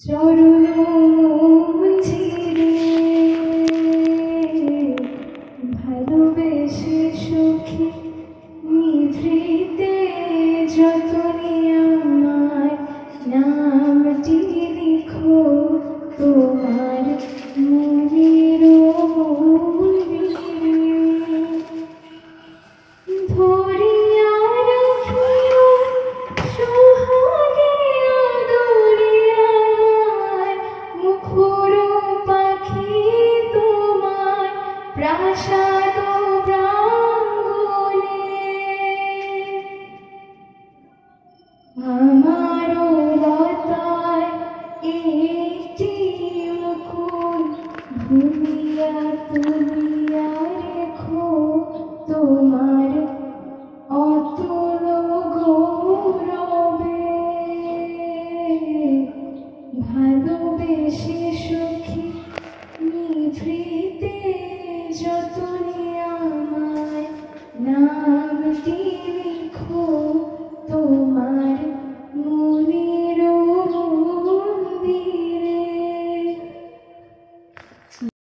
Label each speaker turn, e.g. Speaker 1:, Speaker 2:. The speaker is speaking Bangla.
Speaker 1: চরণ ছিঁড়ে ভালোবেসে সখী নিভৃতে যতনে আমার নামটি লিখো তোমার মনের ধরিয়া রাখিও সোহাগে আদরে আমার মুখর পাখি তোমার প্রাসাদ প্রাঙ্গণে আমার লতায় একটি মুকুল ভুলিয়া তুলিয়া রেখো তোমার অতুল গৌরবে ভালোবেসে সখী নিভৃতে যতনে আমায় নামটি